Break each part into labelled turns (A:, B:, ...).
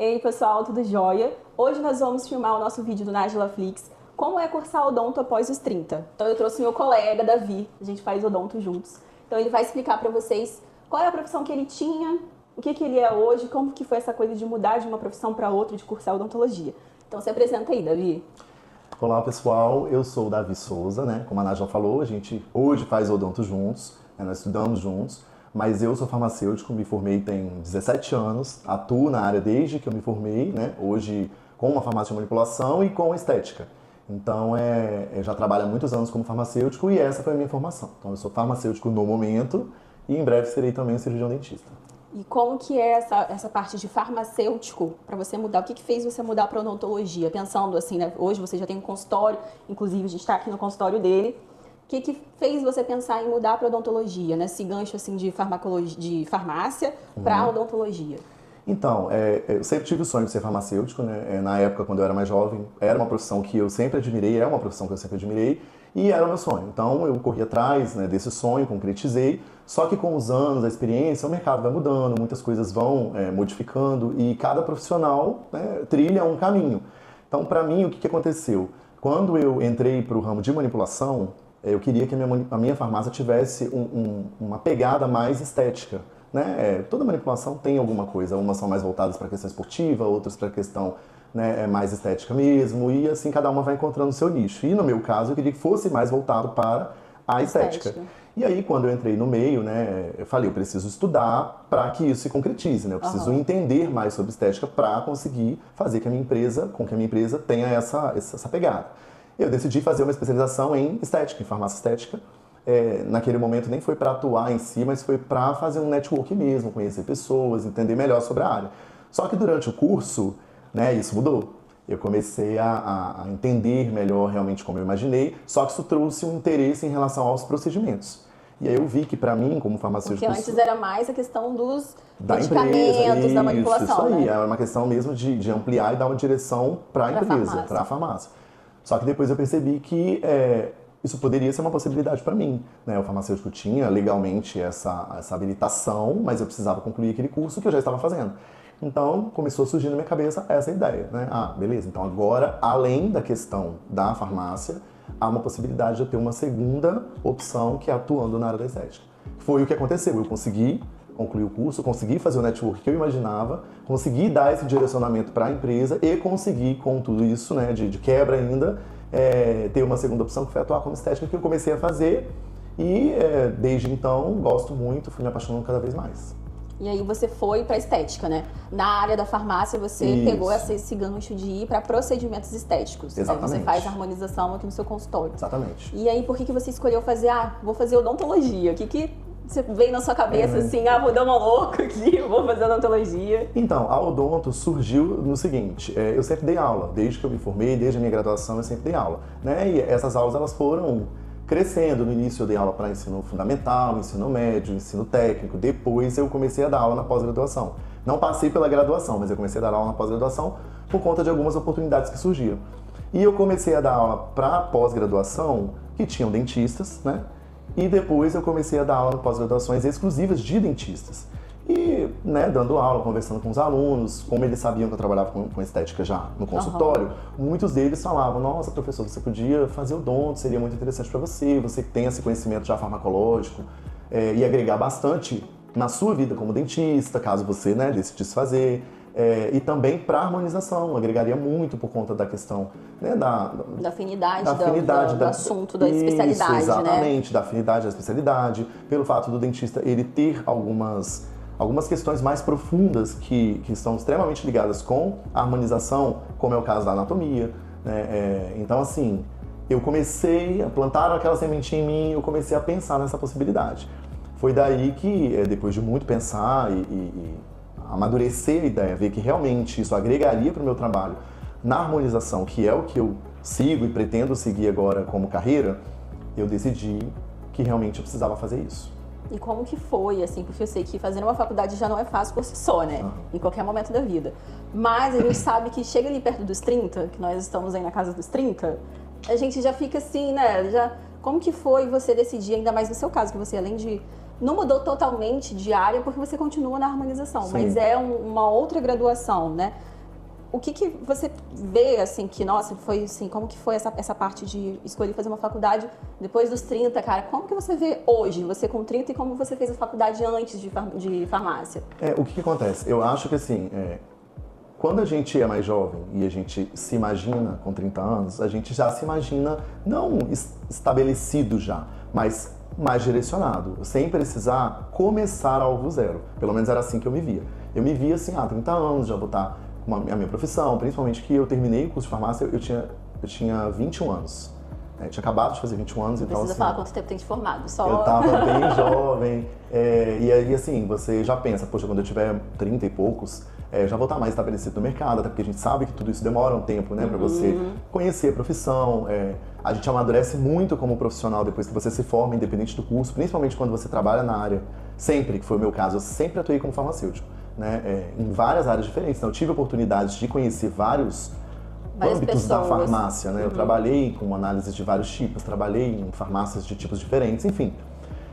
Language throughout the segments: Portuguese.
A: Ei pessoal, tudo jóia? Hoje nós vamos filmar o nosso vídeo do Nagelaflix, como é cursar odonto após os 30. Então eu trouxe meu colega, Davi, a gente faz odonto juntos. Então ele vai explicar pra vocês qual é a profissão que ele tinha, o que ele é hoje, como que foi essa coisa de mudar de uma profissão para outra, de cursar odontologia. Então se apresenta aí, Davi.
B: Olá pessoal, eu sou o Davi Souza, né? Como a Nájila falou, a gente hoje faz odonto juntos, né? Nós estudamos juntos. Mas eu sou farmacêutico, me formei tem 17 anos, atuo na área desde que eu me formei, né? Hoje com uma farmácia de manipulação e com estética. Então, eu já trabalho há muitos anos como farmacêutico e essa foi a minha formação. Então, eu sou farmacêutico no momento e em breve serei também um cirurgião dentista.
A: E como que é essa parte de farmacêutico para você mudar? O que fez você mudar para odontologia? Pensando assim, né? Hoje você já tem um consultório, inclusive a gente está aqui no consultório dele. O que fez você pensar em mudar para odontologia, né? Esse gancho assim de farmácia para odontologia?
B: Então, eu sempre tive o sonho de ser farmacêutico, né? Na época, quando eu era mais jovem, era uma profissão que eu sempre admirei, é uma profissão que eu sempre admirei e era o meu sonho. Então, eu corri atrás, né, desse sonho, concretizei, só que com os anos, a experiência, o mercado vai mudando, muitas coisas vão modificando e cada profissional, né, trilha um caminho. Então, para mim, o que aconteceu? Quando eu entrei para o ramo de manipulação, eu queria que a minha farmácia tivesse uma pegada mais estética, né? Toda manipulação tem alguma coisa, umas são mais voltadas para a questão esportiva, outras para a questão, né, mais estética mesmo, e assim cada uma vai encontrando o seu nicho. E no meu caso, eu queria que fosse mais voltado para a estética. E aí, quando eu entrei no meio, né, eu falei, eu preciso estudar para que isso se concretize, né? Eu preciso entender mais sobre estética para conseguir fazer que a minha empresa tenha essa pegada. Eu decidi fazer uma especialização em estética, em farmácia estética. Naquele momento nem foi para atuar em si, mas foi para fazer um network mesmo, conhecer pessoas, entender melhor sobre a área. Só que durante o curso, né, isso mudou. Eu comecei a entender melhor realmente como eu imaginei, só que isso trouxe um interesse em relação aos procedimentos. E aí eu vi que para mim, como farmacêutico...
A: Porque antes era mais a questão dos
B: da
A: medicamentos,
B: empresa,
A: da manipulação,
B: isso aí,
A: né?
B: era uma questão mesmo de ampliar e dar uma direção para a empresa, para a farmácia. Só que depois eu percebi que isso poderia ser uma possibilidade para mim, né? O farmacêutico tinha legalmente essa habilitação, mas eu precisava concluir aquele curso que eu já estava fazendo. Então começou a surgir na minha cabeça essa ideia, né? Ah, beleza, então agora, além da questão da farmácia, há uma possibilidade de eu ter uma segunda opção que é atuando na área da estética. Foi o que aconteceu, eu consegui concluir o curso, consegui fazer o network que eu imaginava, consegui dar esse direcionamento para a empresa e consegui, com tudo isso, né, de quebra ainda, ter uma segunda opção que foi atuar como estética, que eu comecei a fazer e desde então gosto muito, fui me apaixonando cada vez mais.
A: E aí você foi para estética, né? Na área da farmácia você pegou esse gancho de ir para procedimentos estéticos.
B: Exatamente.
A: Você faz harmonização aqui no seu consultório.
B: Exatamente.
A: E aí por que você escolheu fazer, vou fazer odontologia? O que você veio na sua cabeça assim, vou dar uma louca aqui, vou fazer odontologia?
B: Então, a odonto surgiu no seguinte, eu sempre dei aula, desde que eu me formei, desde a minha graduação eu sempre dei aula, né? E essas aulas elas foram crescendo. No início eu dei aula para ensino fundamental, ensino médio, ensino técnico, depois eu comecei a dar aula na pós-graduação. Não passei pela graduação, mas eu comecei a dar aula na pós-graduação por conta de algumas oportunidades que surgiram. E eu comecei a dar aula para pós-graduação que tinham dentistas, né? E depois eu comecei a dar aula em pós-graduações exclusivas de dentistas. E, né, dando aula, conversando com os alunos, como eles sabiam que eu trabalhava com estética já no consultório, muitos deles falavam, nossa, professor, você podia fazer odonto, seria muito interessante para você, você que tem esse conhecimento já farmacológico, e agregar bastante na sua vida como dentista, caso você, né, decidisse fazer. E também para harmonização, agregaria muito por conta da questão, né, da afinidade
A: do assunto, da especialidade,
B: exatamente, né? Da afinidade da especialidade, pelo fato do dentista ele ter algumas questões mais profundas que estão extremamente ligadas com a harmonização, como é o caso da anatomia, né? Então, assim, eu comecei a plantar aquela sementinha em mim, eu comecei a pensar nessa possibilidade. Foi daí que, depois de muito pensar e amadurecer a ideia, ver que realmente isso agregaria para o meu trabalho na harmonização, que é o que eu sigo e pretendo seguir agora como carreira, eu decidi que realmente eu precisava fazer isso.
A: E como que foi, assim, porque eu sei que fazer uma faculdade já não é fácil por si só, né? Em qualquer momento da vida. Mas a gente sabe que chega ali perto dos 30, que nós estamos aí na casa dos 30, a gente já fica assim, né? Como que foi você decidir, ainda mais no seu caso, que você além de não mudou totalmente de área porque você continua na harmonização, mas é uma outra graduação, né? o que você vê, assim, que, nossa, foi assim, como que foi essa parte de escolher fazer uma faculdade depois dos 30, cara? Como que você vê hoje, você com 30, e como você fez a faculdade antes de farmácia?
B: O que acontece? Eu acho que, assim, quando a gente é mais jovem e a gente se imagina com 30 anos, a gente já se imagina não estabelecido já, mas mais direcionado, sem precisar começar algo zero. Pelo menos era assim que eu me via. Eu me via assim, 30 anos, já vou estar com a minha profissão, principalmente que eu terminei o curso de farmácia, eu tinha 21 anos. Eu tinha acabado de fazer 21 anos,
A: não
B: então
A: precisa
B: assim,
A: falar quanto tempo tem de formado, só...
B: eu tava bem jovem, e aí assim, você já pensa, poxa, quando eu tiver 30 e poucos, já vou estar mais estabelecido no mercado, até porque a gente sabe que tudo isso demora um tempo, né, pra você conhecer a profissão, a gente amadurece muito como profissional depois que você se forma, independente do curso, principalmente quando você trabalha na área, sempre, que foi o meu caso, eu sempre atuei como farmacêutico, né, em várias áreas diferentes, então eu tive oportunidades de conhecer vários âmbitos da farmácia, né? Eu trabalhei com análises de vários tipos, trabalhei em farmácias de tipos diferentes, enfim.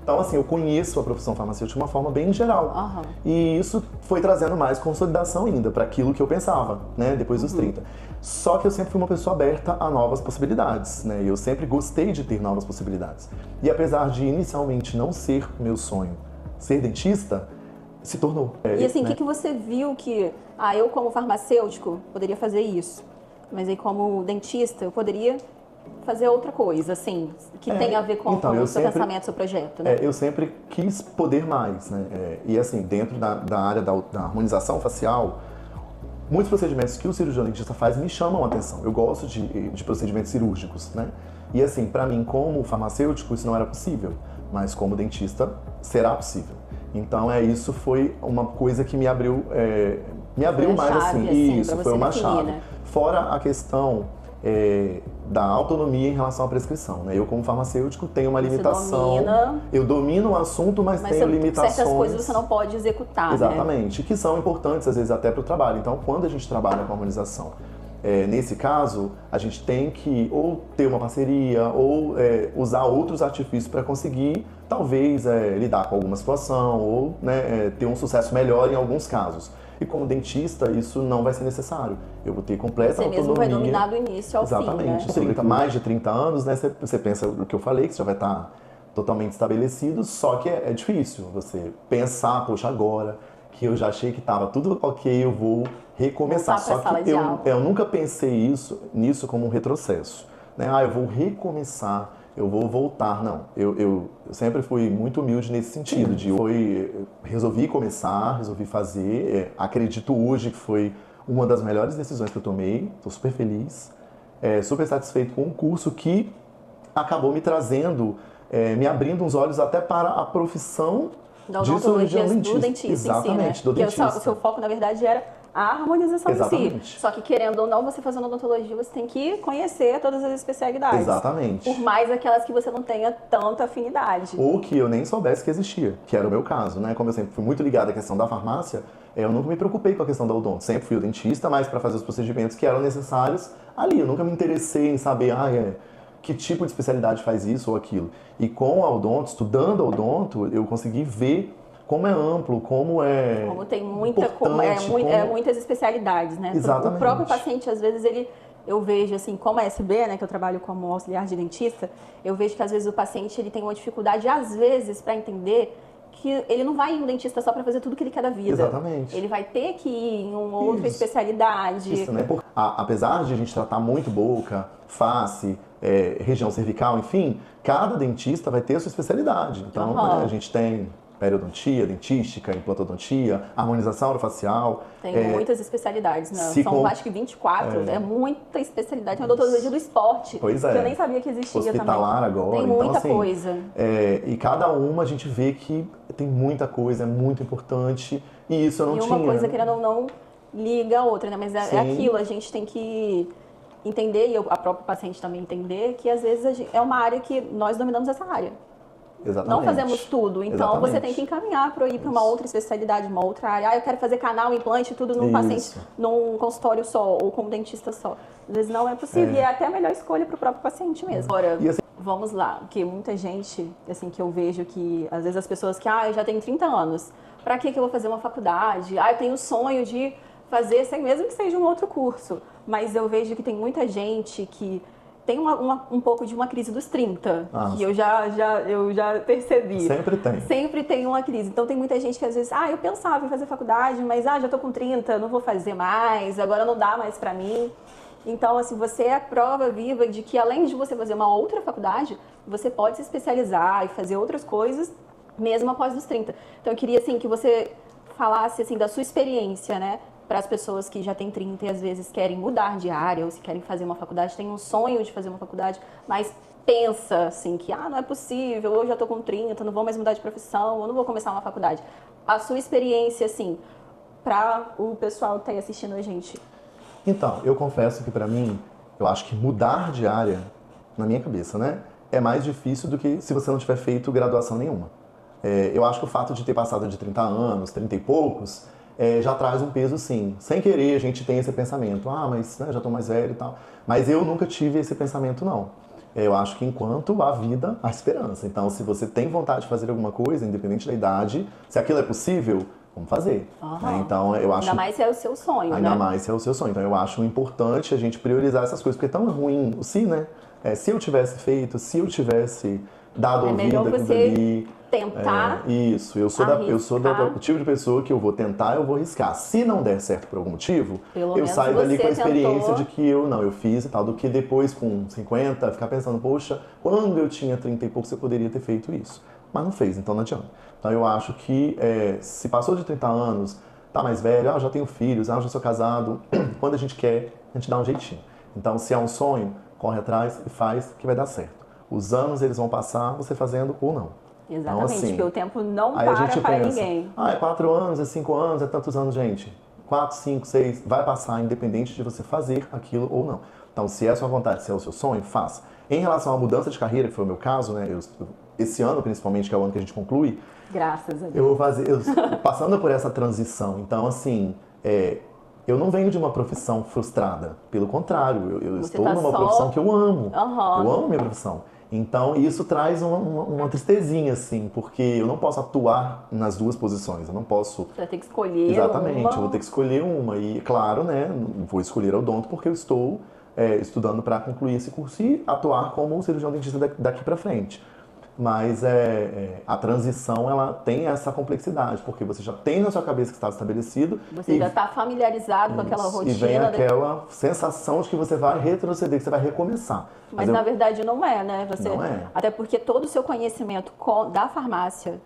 B: Então, assim, eu conheço a profissão farmacêutica de uma forma bem geral. E isso foi trazendo mais consolidação ainda para aquilo que eu pensava, né? Depois dos 30. Só que eu sempre fui uma pessoa aberta a novas possibilidades, né? Eu sempre gostei de ter novas possibilidades. E apesar de inicialmente não ser meu sonho ser dentista, se tornou.
A: E assim, o que você viu que, eu como farmacêutico poderia fazer isso? Mas aí, como dentista, eu poderia fazer outra coisa, assim, que tem a ver com o seu pensamento, seu projeto, né?
B: Eu sempre quis poder mais, né? E assim, dentro da área da harmonização facial, muitos procedimentos que o cirurgião dentista faz me chamam a atenção. Eu gosto de procedimentos cirúrgicos, né? E assim, para mim, como farmacêutico, isso não era possível, mas como dentista, será possível. Então, isso foi uma coisa que me abriu mais
A: chave,
B: assim, isso foi uma
A: definir,
B: chave.
A: né?
B: Fora a questão da autonomia em relação à prescrição, né? Eu como farmacêutico tenho uma limitação. Eu domino o assunto, mas tenho limitações.
A: Certas coisas você não pode executar,
B: exatamente, né? Que são importantes às vezes até para o trabalho. Então, quando a gente trabalha com harmonização, nesse caso, a gente tem que ou ter uma parceria ou usar outros artifícios para conseguir, talvez, lidar com alguma situação ou, né, ter um sucesso melhor em alguns casos. E como dentista, isso não vai ser necessário. Eu vou ter completa autonomia.
A: Você mesmo vai dominar do início ao fim, né?
B: Exatamente. Mais de 30 anos, né, você pensa o que eu falei, que você já vai estar totalmente estabelecido, só que é difícil você pensar, poxa, agora que eu já achei que estava tudo ok, eu vou recomeçar. Só que eu nunca pensei nisso como um retrocesso. Né? Eu vou recomeçar, eu vou voltar. Não, eu sempre fui muito humilde nesse sentido. Resolvi começar, resolvi fazer. Acredito hoje que foi uma das melhores decisões que eu tomei. Estou super feliz, super satisfeito com o curso que acabou me trazendo, me abrindo os olhos até para a profissão
A: da odontologia do dentista.
B: Exatamente,
A: em si, né?
B: do dentista.
A: Porque o seu foco, na verdade, era a harmonização em si. Só que, querendo ou não, você fazendo odontologia, você tem que conhecer todas as especialidades.
B: Exatamente.
A: Por mais aquelas que você não tenha tanta afinidade.
B: Ou que eu nem soubesse que existia, que era o meu caso, né? Como eu sempre fui muito ligado à questão da farmácia, eu nunca me preocupei com a questão da odonto. Sempre fui o dentista, mas para fazer os procedimentos que eram necessários ali. Eu nunca me interessei em saber, que tipo de especialidade faz isso ou aquilo. E com a odonto, estudando a odonto, eu consegui ver como é amplo, como
A: tem muitas especialidades, né?
B: Exatamente.
A: O próprio paciente, às vezes, eu vejo, assim, como ASB, né, que eu trabalho como auxiliar de dentista, eu vejo que, às vezes, o paciente ele tem uma dificuldade, às vezes, para entender que ele não vai em um dentista só para fazer tudo que ele quer da vida.
B: Exatamente.
A: Ele vai ter que ir em uma outra especialidade.
B: Isso, né? Apesar de a gente tratar muito boca, face, região cervical, enfim, cada dentista vai ter a sua especialidade. Então, a gente tem periodontia, dentística, implantodontia, harmonização orofacial.
A: Tem muitas especialidades, né? São acho que 24, é muita especialidade. Tem a odontologia do esporte,
B: pois
A: que eu nem sabia que existia
B: hospitalar
A: também.
B: Agora.
A: Tem muita coisa.
B: E cada uma a gente vê que tem muita coisa, é muito importante, e isso eu não tinha.
A: E uma coisa, querendo ou não, liga a outra, né? Mas é aquilo, a gente tem que entender, e a própria paciente também entender, que às vezes é uma área que nós dominamos essa área.
B: Exatamente.
A: Não fazemos tudo, então você tem que encaminhar para ir para uma outra especialidade, uma outra área. Eu quero fazer canal, implante, tudo num paciente, num consultório só, ou com um dentista só. Às vezes não é possível, e é até a melhor escolha para o próprio paciente mesmo. Agora, vamos lá, porque muita gente, assim, que eu vejo que, às vezes as pessoas que, eu já tenho 30 anos, para que eu vou fazer uma faculdade? Eu tenho o sonho de fazer, assim, mesmo que seja um outro curso. Mas eu vejo que tem muita gente que tem um pouco de uma crise dos 30, que eu já percebi.
B: Sempre tem.
A: Sempre tem uma crise. Então tem muita gente que às vezes, eu pensava em fazer faculdade, mas já tô com 30, não vou fazer mais, agora não dá mais pra mim. Então, assim, você é a prova viva de que além de você fazer uma outra faculdade, você pode se especializar e fazer outras coisas mesmo após os 30. Então eu queria, assim, que você falasse, assim, da sua experiência, né? Para as pessoas que já têm 30 e às vezes querem mudar de área ou se querem fazer uma faculdade, têm um sonho de fazer uma faculdade, mas pensa assim que não é possível, eu já tô com 30, não vou mais mudar de profissão, eu não vou começar uma faculdade. A sua experiência, assim, para o pessoal que tá aí assistindo a gente.
B: Então, eu confesso que para mim, eu acho que mudar de área, na minha cabeça, né, é mais difícil do que se você não tiver feito graduação nenhuma. Eu acho que o fato de ter passado de 30 anos, 30 e poucos, já traz um peso, sim. Sem querer, a gente tem esse pensamento. Mas já estou mais velho e tal. Mas eu nunca tive esse pensamento, não. Eu acho que enquanto há vida, há esperança. Então, se você tem vontade de fazer alguma coisa, independente da idade, se aquilo é possível, vamos fazer. Então, eu acho...
A: Ainda mais se é o seu sonho,
B: Ainda mais se é o seu sonho. Então, eu acho importante a gente priorizar essas coisas, porque é tão ruim o se, né? Se eu tivesse feito, se eu tivesse dado ouvido aquilo dali...
A: tentar.
B: Isso, eu sou do tipo de pessoa que eu vou tentar, eu vou arriscar. Se não der certo por algum motivo, eu saio dali com a experiência de que eu fiz e tal, do que depois com 50 ficar pensando, poxa, quando eu tinha 30 e poucos eu poderia ter feito isso. Mas não fez, então não adianta. Então eu acho que se passou de 30 anos, tá mais velho, já tenho filhos, já sou casado, quando a gente quer, a gente dá um jeitinho. Então se é um sonho, corre atrás e faz que vai dar certo. Os anos eles vão passar, você fazendo ou não.
A: Exatamente,
B: então, assim,
A: porque o tempo não para ninguém.
B: É 4 anos, é 5 anos, é tantos anos, gente. 4, 5, 6, vai passar independente de você fazer aquilo ou não. Então, se é a sua vontade, se é o seu sonho, faça. Em relação à mudança de carreira, que foi o meu caso, né? Esse ano, principalmente, que é o ano que a gente conclui.
A: Graças a Deus.
B: Eu vou fazer, passando por essa transição. Então, assim, eu não venho de uma profissão frustrada. Pelo contrário, eu estou numa profissão que eu amo. Eu amo minha profissão. Então, isso traz uma tristezinha, assim, porque eu não posso atuar nas duas posições, eu não posso...
A: Você vai ter que escolher
B: Exatamente, eu vou ter que escolher uma. E, claro, né, vou escolher a odonto porque eu estou estudando para concluir esse curso e atuar como cirurgião dentista daqui para frente. Mas a transição, ela tem essa complexidade, porque você já tem na sua cabeça que está estabelecido.
A: Você já está familiarizado com aquela rotina.
B: E vem aquela sensação de que você vai retroceder, que você vai recomeçar.
A: Mas na verdade não é, né?
B: Não é.
A: Até porque todo o seu conhecimento da farmácia,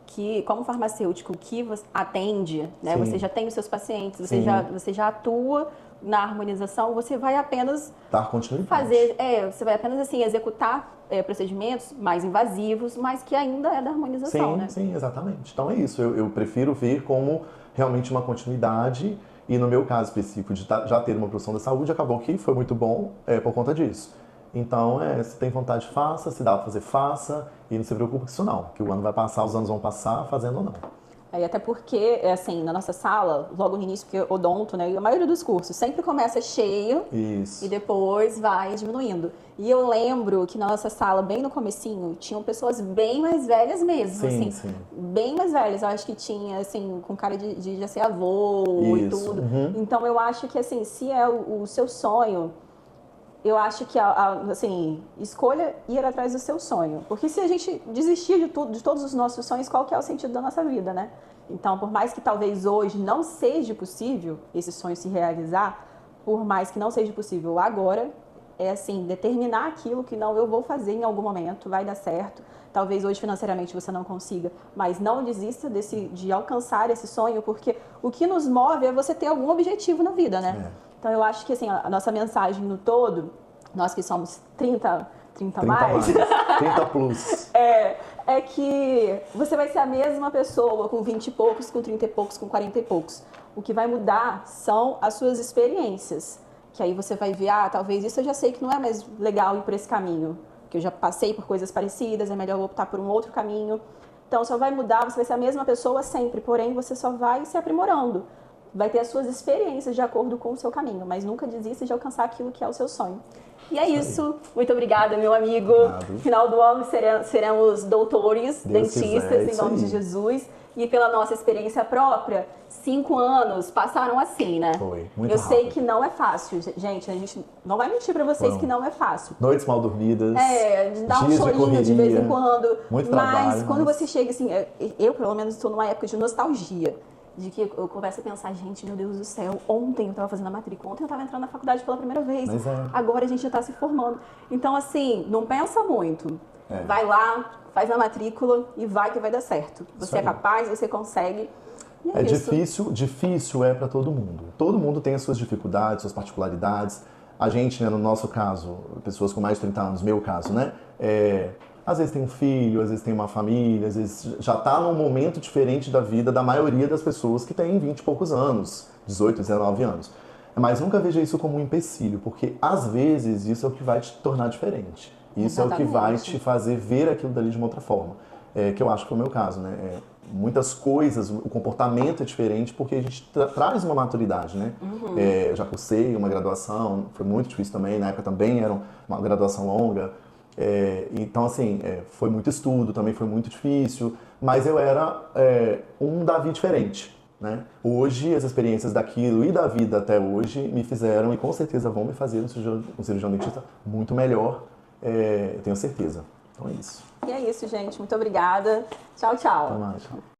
A: que como farmacêutico que você atende, né? Você já tem os seus pacientes, você já atua na harmonização, você vai apenas
B: dar continuidade.
A: Você vai apenas assim executar procedimentos mais invasivos, mas que ainda é da harmonização, né?
B: Sim, exatamente. Então é isso, eu prefiro ver como realmente uma continuidade e no meu caso específico de já ter uma profissão da saúde, acabou que foi muito bom por conta disso. Então, se tem vontade, faça, se dá pra fazer, faça e não se preocupe com isso não, que o ano vai passar, os anos vão passar, fazendo ou não.
A: Até porque, assim, na nossa sala, logo no início, porque odonto, né, a maioria dos cursos sempre começa cheio e depois vai diminuindo. E eu lembro que na nossa sala, bem no comecinho, tinham pessoas bem mais velhas mesmo, sim. Bem mais velhas. Eu acho que tinha, assim, com cara de já ser avô e tudo. Então, eu acho que, assim, se é o seu sonho, eu acho que, assim, escolha ir atrás do seu sonho. Porque se a gente desistir de todos os nossos sonhos, qual que é o sentido da nossa vida, né? Então, por mais que talvez hoje não seja possível esse sonho se realizar, por mais que não seja possível agora, assim, determinar aquilo que não, eu vou fazer em algum momento, vai dar certo. Talvez hoje financeiramente você não consiga, mas não desista de alcançar esse sonho, porque o que nos move é você ter algum objetivo na vida, né? Então, eu acho que, assim, a nossa mensagem no todo, nós que somos 30 mais,
B: 30 plus,
A: é que você vai ser a mesma pessoa com 20 e poucos, com 30 e poucos, com 40 e poucos. O que vai mudar são as suas experiências, que aí você vai ver, talvez isso eu já sei que não é mais legal ir por esse caminho, que eu já passei por coisas parecidas, é melhor eu optar por um outro caminho. Então, só vai mudar, você vai ser a mesma pessoa sempre, porém você só vai se aprimorando. Vai ter as suas experiências de acordo com o seu caminho, mas nunca desista de alcançar aquilo que é o seu sonho. E é isso. Muito obrigada, meu amigo. No final do ano seremos doutores, dentistas, em nome de Jesus. e pela nossa experiência própria, 5 anos passaram assim, né?
B: Foi, muito
A: Eu sei
B: rápido.
A: que não é fácil, gente. A gente não vai mentir pra vocês que não é fácil.
B: Noites mal dormidas,
A: De dar um
B: dias de
A: chorinho de vez em
B: correria,
A: quando.
B: muito
A: Mas
B: trabalho,
A: quando
B: mas-
A: você chega assim, eu pelo menos estou numa época de nostalgia. De que eu começo a pensar, gente, meu Deus do céu, ontem eu tava fazendo a matrícula, ontem eu tava entrando na faculdade pela primeira vez,
B: Mas é.
A: agora a gente já tá se formando. Então, assim, não pensa muito.
B: É.
A: Vai lá, faz a matrícula e vai que vai dar certo. Você é
B: aí.
A: capaz, você consegue. E
B: É
A: isso.
B: difícil é para todo mundo. Todo mundo tem as suas dificuldades, suas particularidades. A gente, né, no nosso caso, pessoas com mais de 30 anos, meu caso, né? Às vezes tem um filho, às vezes tem uma família, às vezes já está num momento diferente da vida da maioria das pessoas que têm 20 e poucos anos, 18, 19 anos. Mas nunca veja isso como um empecilho, porque às vezes isso é o que vai te tornar diferente. Isso é o que vai
A: Exatamente.
B: te fazer ver aquilo dali de uma outra forma. Que eu acho que é o meu caso, né? Muitas coisas, o comportamento é diferente porque a gente traz uma maturidade, né? Eu já cursei uma graduação, foi muito difícil também, na época também era uma graduação longa. Então, assim, foi muito estudo, também foi muito difícil, mas eu era um Davi diferente, né? Hoje, as experiências daquilo e da vida até hoje me fizeram e com certeza vão me fazer um cirurgião dentista muito melhor, tenho certeza. Então é isso.
A: E é isso, gente. Muito obrigada. Tchau, tchau.
B: Até mais.